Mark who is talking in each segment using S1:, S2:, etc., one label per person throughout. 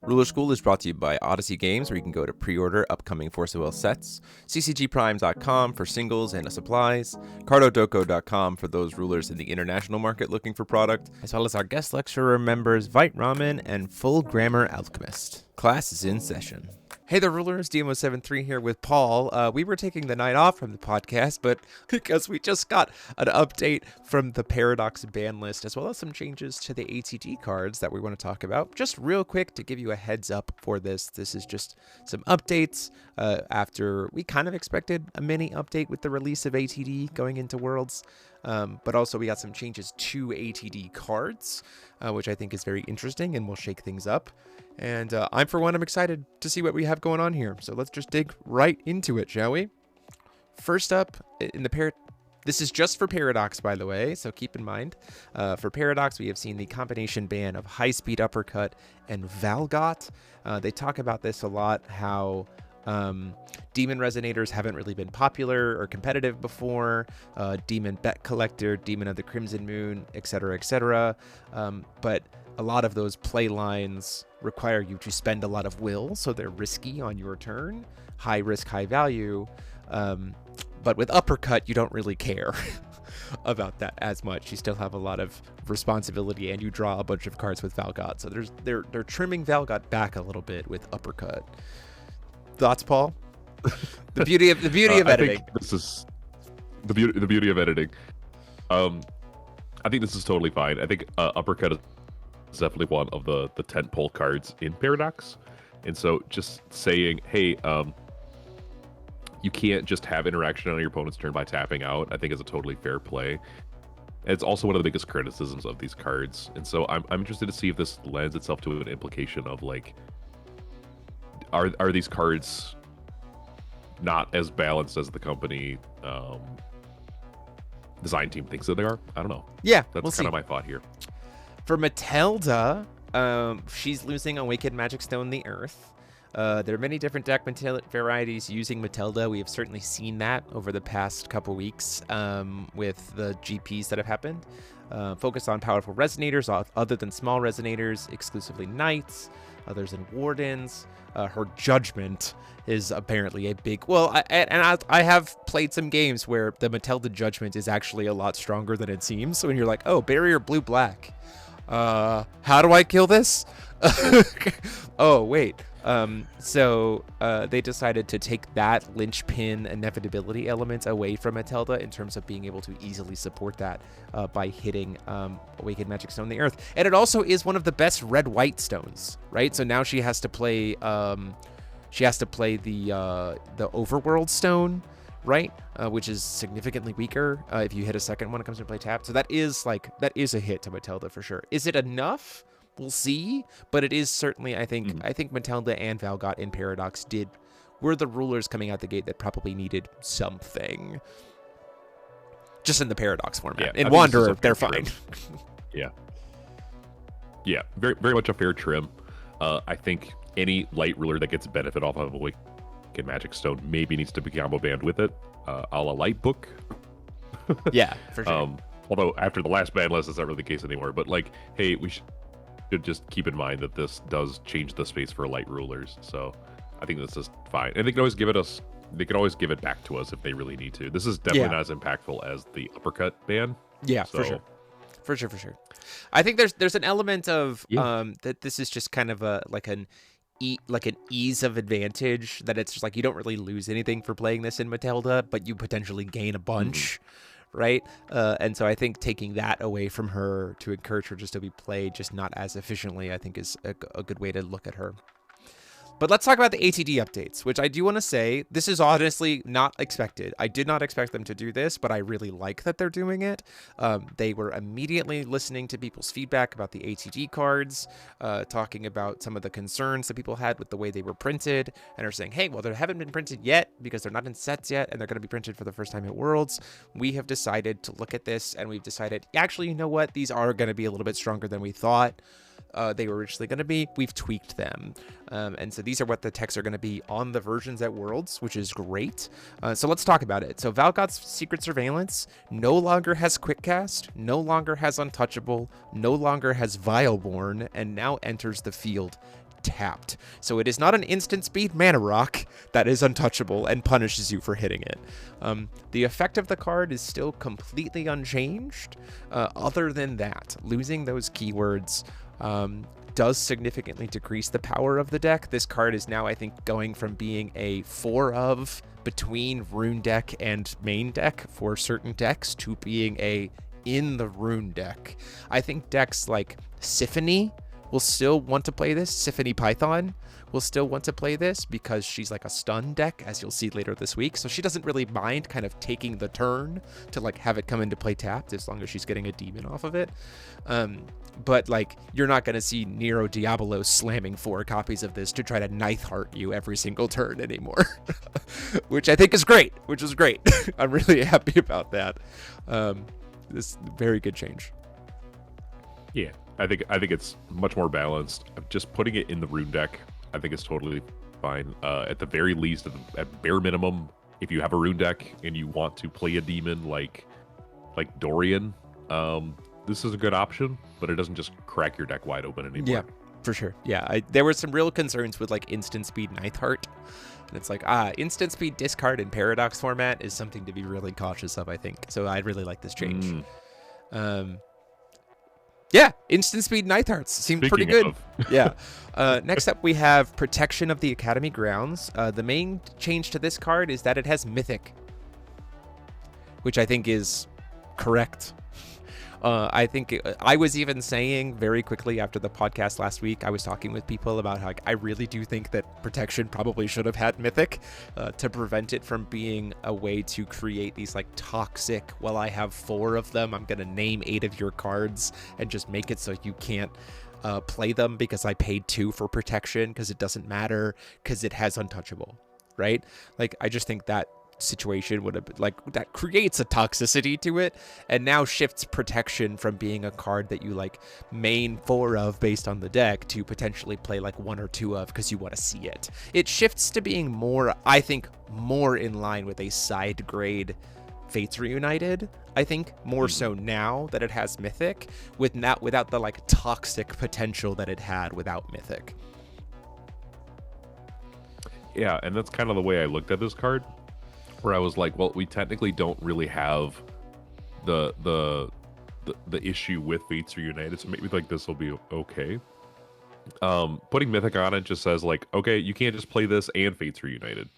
S1: Ruler School is brought to you by Odyssey Games, where you can go to pre-order upcoming Force of Will sets, ccgprime.com for singles and supplies, cardodoko.com for those rulers in the international market looking for product, as well as our guest lecturer members wyatt and Full Grammar Alchemist. Class is in session. Hey there, rulers. DMO73 here with Paul. We were taking the night off from the podcast, but because we just got an update from the Paradox ban list, as well as some changes to the ATD cards that we want to talk about. Just real quick to give you a heads up for this. This is just some updates after we kind of expected a mini update with the release of ATD going into Worlds. But also we got some changes to ATD cards, which I think is very interesting and will shake things up. And I'm excited to see what we have going on here. So let's just dig right into it, shall we? First up, this is just for Paradox, by the way, so keep in mind. For Paradox, we have seen the combination ban of High-Speed Uppercut and Valgot. They talk about this a lot, how Demon Resonators haven't really been popular or competitive before. Demon Bet Collector, Demon of the Crimson Moon, etc., etc. But a lot of those play lines require you to spend a lot of will, so they're risky on your turn. High risk, high value. But with Uppercut, you don't really care about that as much. You still have a lot of responsibility, and you draw a bunch of cards with Valgot. So they're trimming Valgot back a little bit with Uppercut. Thoughts, Paul? The beauty of editing.
S2: I think this is the beauty of editing. I think this is totally fine. I think Uppercut is definitely one of the tentpole cards in Paradox, and so just saying, hey, you can't just have interaction on your opponent's turn by tapping out, I think is a totally fair play. And it's also one of the biggest criticisms of these cards, and so I'm interested to see if this lends itself to an implication of like, are these cards not as balanced as the company design team thinks that they are? I don't know.
S1: Yeah,
S2: that's kind of my thought here.
S1: For Matilda, she's losing Awakened Magic Stone the Earth. There are many different deck varieties using Matilda. We have certainly seen that over the past couple weeks with the GPs that have happened. Focus on powerful resonators other than small resonators, exclusively knights, others in wardens. Her judgment is apparently a big... Well, I have played some games where the Matilda judgment is actually a lot stronger than it seems. So when you're like, oh, barrier blue-black. How do I kill this? Oh, wait. So they decided to take that linchpin inevitability element away from Matilda in terms of being able to easily support that by hitting Awakened Magic Stone the Earth. And it also is one of the best red-white stones, right? So now she has to play the Overworld stone, right? Which is significantly weaker if you hit a second one, it comes into play tap. So that is a hit to Matilda for sure. Is it enough? We'll see, but it is certainly, I think Matilda and Valgot in Paradox were the rulers coming out the gate that probably needed something. Just in the Paradox format. In Wanderer, they're fine.
S2: Yeah. Yeah, very, very much a fair trim. I think any light ruler that gets benefit off of Awakened Magic Stone maybe needs to be combo banned with it, a la Light Book.
S1: Yeah, for sure.
S2: Although after the last ban list, it's not really the case anymore. But like, hey, we should just keep in mind that this does change the space for light rulers. So I think this is fine. And they can always give it back to us if they really need to. This is definitely not as impactful as the Uppercut ban.
S1: Yeah, so. For sure. I think there's an element of that this is just kind of an ease of advantage, that it's just like you don't really lose anything for playing this in Matilda, but you potentially gain a bunch. Right? And so I think taking that away from her to encourage her just to be played just not as efficiently, I think is a good way to look at her. But let's talk about the ATD updates, which I do want to say, this is honestly not expected. I did not expect them to do this, but I really like that they're doing it. They were immediately listening to people's feedback about the ATD cards, talking about some of the concerns that people had with the way they were printed, and are saying, hey, well, they haven't been printed yet because they're not in sets yet, and they're going to be printed for the first time at Worlds. We have decided to look at this, and we've decided, actually, you know what? These are going to be a little bit stronger than we thought. They were originally going to be. We've tweaked them. And so these are what the texts are going to be on the versions at Worlds, which is great. So let's talk about it. So Valgot's Secret Surveillance no longer has Quick Cast, no longer has Untouchable, no longer has Vileborn, and now enters the field tapped. So it is not an instant speed mana rock that is untouchable and punishes you for hitting it. The effect of the card is still completely unchanged. Other than that, losing those keywords does significantly decrease the power of the deck. This card is now, I think, going from being a 4 of between rune deck and main deck for certain decks to being a in the rune deck. I think decks like Symphony will still want to play this. Symphony Python will still want to play this because she's like a stun deck, as you'll see later this week. So she doesn't really mind kind of taking the turn to like have it come into play tapped as long as she's getting a demon off of it. But like, you're not going to see Nero Diablo slamming 4 copies of this to try to knife heart you every single turn anymore, which I think is great, which is great. I'm really happy about that. This very good change.
S2: Yeah, I think it's much more balanced. Just putting it in the rune deck, I think is totally fine. At the very least, at bare minimum, if you have a rune deck and you want to play a demon like Dorian, this is a good option, but it doesn't just crack your deck wide open anymore.
S1: Yeah, for sure. Yeah, there were some real concerns with like instant speed Nightheart. And it's like, instant speed discard in Paradox format is something to be really cautious of, I think. So I really like this change. Yeah, instant speed Nighthearts seemed pretty good. Yeah. Next up, we have Protection of the Academy Grounds. The main change to this card is that it has Mythic, which I think is correct. I think I was even saying very quickly after the podcast last week, I was talking with people about how I really do think that Protection probably should have had Mythic to prevent it from being a way to create these like toxic, well, I have 4 of them, I'm going to name 8 of your cards and just make it so you can't play them because I paid 2 for Protection because it doesn't matter because it has Untouchable, right? Like, I just think that situation would have been like, that creates a toxicity to it and now shifts Protection from being a card that you like main 4 of based on the deck to potentially play like 1 or 2 of because you want to see it. It shifts to being more, I think, more in line with a side grade Fates Reunited, I think, more so now that it has Mythic, without the like toxic potential that it had without Mythic.
S2: Yeah, and that's kind of the way I looked at this card, where I was like, well, we technically don't really have the issue with Fates Reunited, so maybe like this will be okay. Putting Mythic on it just says like, okay, you can't just play this and Fates Reunited.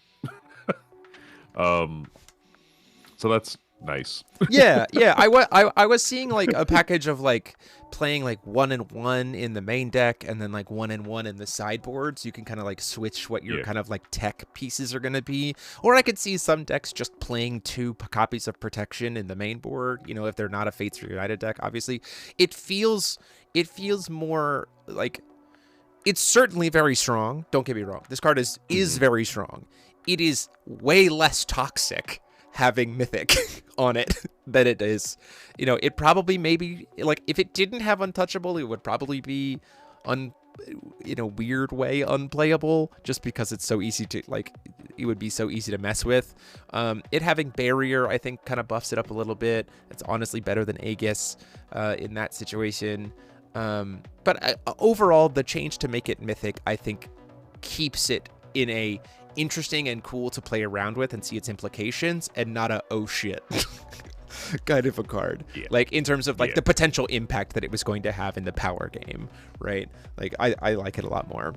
S2: So that's nice. yeah. I was seeing like a package of like playing like 1 and 1 in the main deck and then like 1 and 1 in the sideboard, so you can kind of like switch what your kind of like tech pieces are going to be. Or I could see some decks just playing 2 copies of Protection in the main board, you know, if they're not a Fates Reunited deck. Obviously it feels more like, it's certainly very strong, don't get me wrong, this card is very strong. It is way less toxic having Mythic on it than it is, you know, it probably maybe like if it didn't have Untouchable, it would probably be in a weird way unplayable, just because it's so easy to like, it would be so easy to mess with. It having Barrier, I think, kind of buffs it up a little bit. It's honestly better than Aegis in that situation. But overall, the change to make it Mythic, I think, keeps it in a interesting and cool to play around with and see its implications, and not a oh shit kind of a card. Like in terms of like the potential impact that it was going to have in the power game, right? Like I like it a lot more.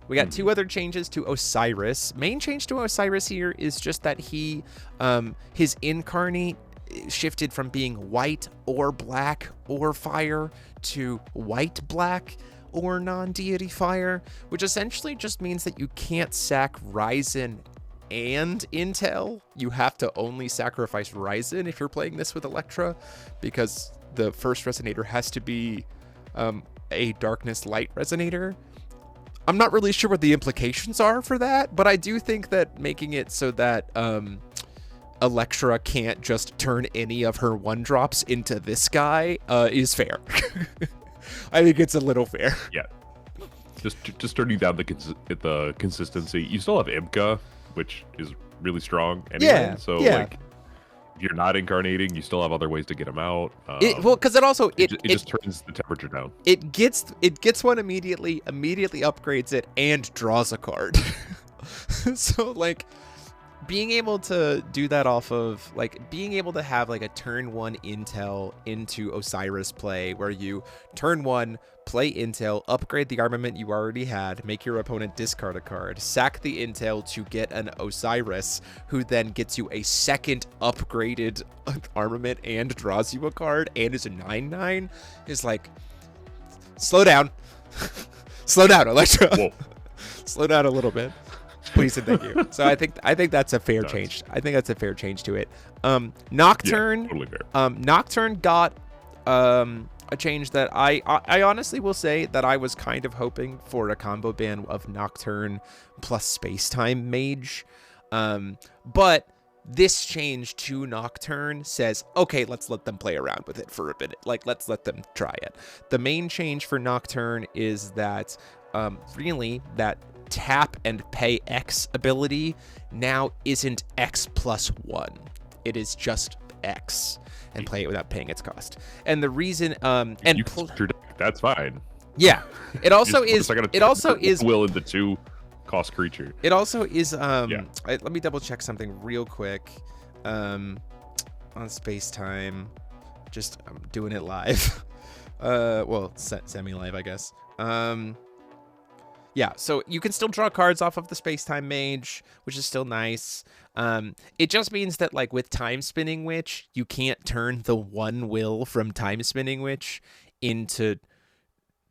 S2: We got 2 other changes to Osiris. Main change to Osiris here is just that he his incarnate shifted from being white or black or fire to white black or non-deity fire, which essentially just means that you can't sack Ryzen and Intel. You have to only sacrifice Ryzen if you're playing this with Electra, because the first resonator has to be a darkness light resonator. I'm not really sure what the implications are for that, but I do think that making it so that Electra can't just turn any of her 1-drops into this guy is fair. I think it's a little fair. Yeah. Just turning down the consistency. You still have Imka, which is really strong anyway.
S1: Yeah.
S2: So
S1: yeah.
S2: like, if you're not incarnating, you still have other ways to get them out.
S1: Well, because it also
S2: it just turns the temperature down.
S1: It gets one immediately upgrades it, and draws a card. So like, being able to do that off of, like, being able to have like a turn 1 intel into Osiris play, where you turn 1 play intel, upgrade the armament you already had, make your opponent discard a card, sack the intel to get an Osiris, who then gets you a second upgraded armament and draws you a card and is a 9/9, is like, slow down. Slow down, Electra.
S2: Whoa.
S1: Slow down a little bit. Please and thank you. So I think that's a fair change. I think that's a fair change to it. Nocturne.
S2: Yeah, totally fair.
S1: Nocturne got a change that I honestly will say that I was kind of hoping for, a combo ban of Nocturne plus Space-Time Mage. But this change to Nocturne says, okay, let's let them play around with it for a bit. Like, let's let them try it. The main change for Nocturne is that really that tap and pay X ability now isn't X plus 1. It is just X, and play it without paying its cost. And the reason
S2: that's fine.
S1: Yeah. It also is
S2: will into 2 cost creature.
S1: It also is let me double check something real quick. On Space-Time, just I'm doing it live. Well, semi-live, I guess. Yeah, so you can still draw cards off of the Space-Time Mage, which is still nice. It just means that, like, with Time Spinning Witch, you can't turn the 1 will from Time Spinning Witch into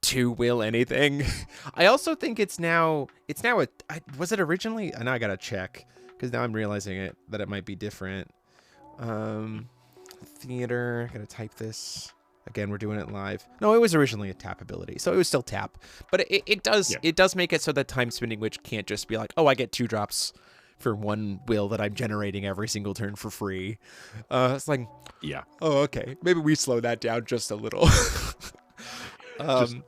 S1: 2 will anything. I also think it's now was it originally? I know I gotta check, because now I'm realizing that it might be different. Theater, I gotta type this. Again, we're doing it live. No, it was originally a tap ability, so it was still tap. But it does make it so that Time Spinning Witch can't just be like, oh, I get 2 drops for 1 will that I'm generating every single turn for free. It's like,
S2: yeah.
S1: Oh, okay. Maybe we slow that down just a little.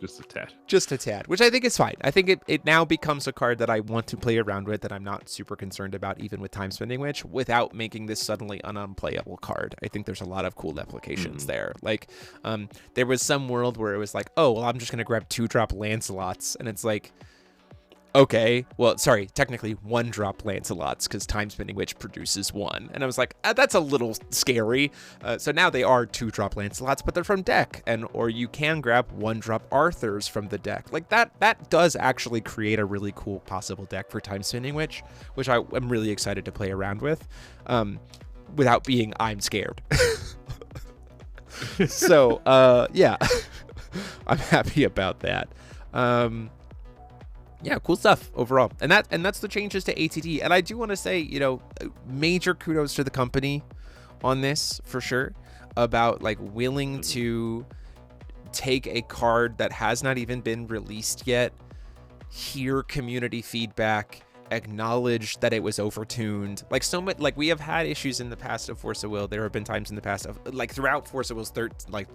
S2: Just a tad.
S1: Just a tad, which I think is fine. I think it now becomes a card that I want to play around with, that I'm not super concerned about, even with Time Spinning Witch, without making this suddenly an unplayable card. I think there's a lot of cool applications there. Like, there was some world where it was like, oh, well, I'm just going to grab 2-drop Lancelots. And it's like, okay, well, sorry, technically 1-drop Lancelots, because Time Spinning Witch produces 1. And I was like, that's a little scary. So now they are 2-drop Lancelots, but they're from deck. Or you can grab 1-drop Arthurs from the deck. Like, that does actually create a really cool possible deck for Time Spinning Witch, which I'm really excited to play around with, without being, I'm scared. So, yeah, I'm happy about that. Yeah, cool stuff overall. And that's the changes to ATD. And I do want to say, major kudos to the company on this, for sure, about, like, willing to take a card that has not even been released yet, hear community feedback, acknowledge that it was overtuned. Like, so much, like, we have had issues in the past of Force of Will. There have been times in the past of, like, throughout Force of Will's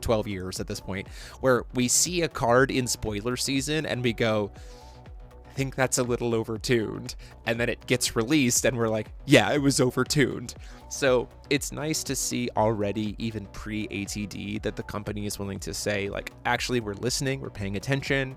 S1: 12 years at this point, where we see a card in spoiler season and we go, think that's a little overtuned, and then it gets released and we're like, yeah, it was overtuned. So it's nice to see already, even pre-ATD, that the company is willing to say, like, actually, we're listening, we're paying attention,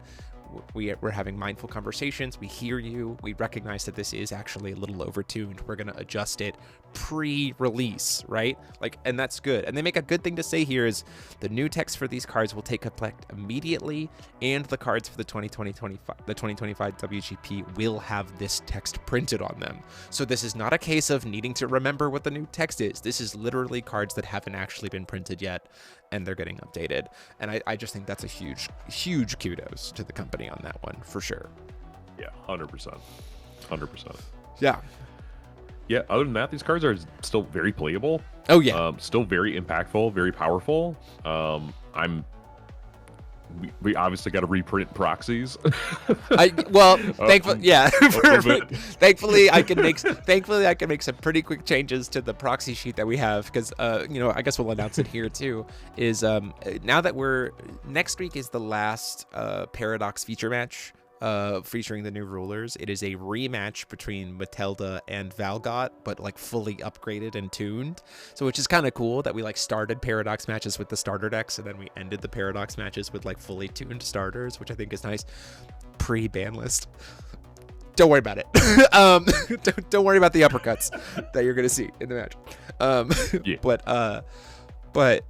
S1: we're having mindful conversations, we hear you, we recognize that this is actually a little overtuned, we're going to adjust it pre-release, right? Like, and that's good. And they make a good thing to say here is the new text for these cards will take effect immediately, and the cards for the 2025 WGP will have this text printed on them. So this is not a case of needing to remember what the new text is. This is literally cards that haven't actually been printed yet, and they're getting updated. And I just think that's a huge kudos to the company on that one, for sure.
S2: Yeah, 100%.
S1: Yeah.
S2: Yeah, other than that, these cards are still very playable.
S1: Oh, yeah.
S2: Still very impactful, very powerful. We obviously got to reprint proxies.
S1: Thankfully, yeah. Thankfully, I can make some pretty quick changes to the proxy sheet that we have, because I guess we'll announce it here too. Is now that next week is the last Paradox feature match featuring the new rulers. It is a rematch between Matilda and Valgot, but like fully upgraded and tuned. So which is kind of cool that we like started Paradox matches with the starter decks, and then we ended the Paradox matches with like fully tuned starters, which I think is nice. Pre-ban list. Don't worry about it. Don't worry about the uppercuts that you're gonna see in the match.
S2: Yeah.
S1: But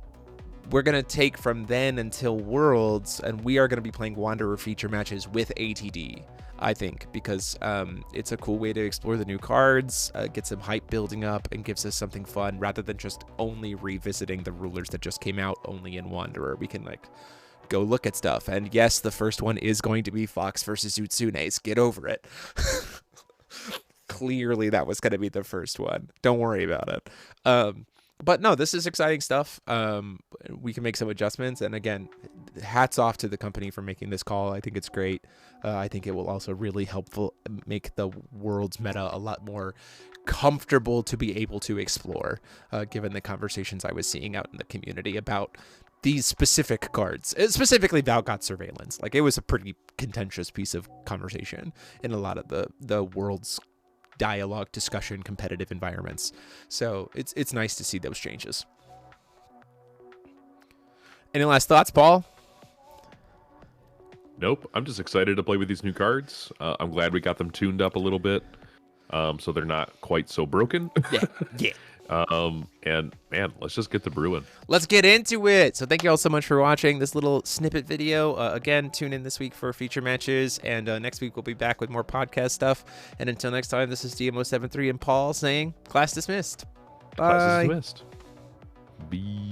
S1: we're gonna take from then until Worlds, and we are gonna be playing Wanderer feature matches with ATD. I think because it's a cool way to explore the new cards, get some hype building up, and gives us something fun rather than just only revisiting the rulers that just came out only in Wanderer. We can like go look at stuff. And yes, the first one is going to be Fox versus Utsunes. Get over it. Clearly that was going to be the first one. Don't worry about it. But no, this is exciting stuff. We can make some adjustments. And again, hats off to the company for making this call. I think it's great. I think it will also really make the world's meta a lot more comfortable to be able to explore, given the conversations I was seeing out in the community about these specific cards, specifically Valgot Surveillance. Like, it was a pretty contentious piece of conversation in a lot of the world's dialogue, discussion, competitive environments. So it's nice to see those changes. Any last thoughts, Paul?
S2: Nope. I'm just excited to play with these new cards. I'm glad we got them tuned up a little bit, so they're not quite so broken.
S1: Yeah.
S2: And man, let's just get to brewing.
S1: Let's get into it. So thank you all so much for watching this little snippet video. Again, tune in this week for feature matches, and next week we'll be back with more podcast stuff. And until next time, this is DMO73 and Paul saying class dismissed. Bye.
S2: Class dismissed. Be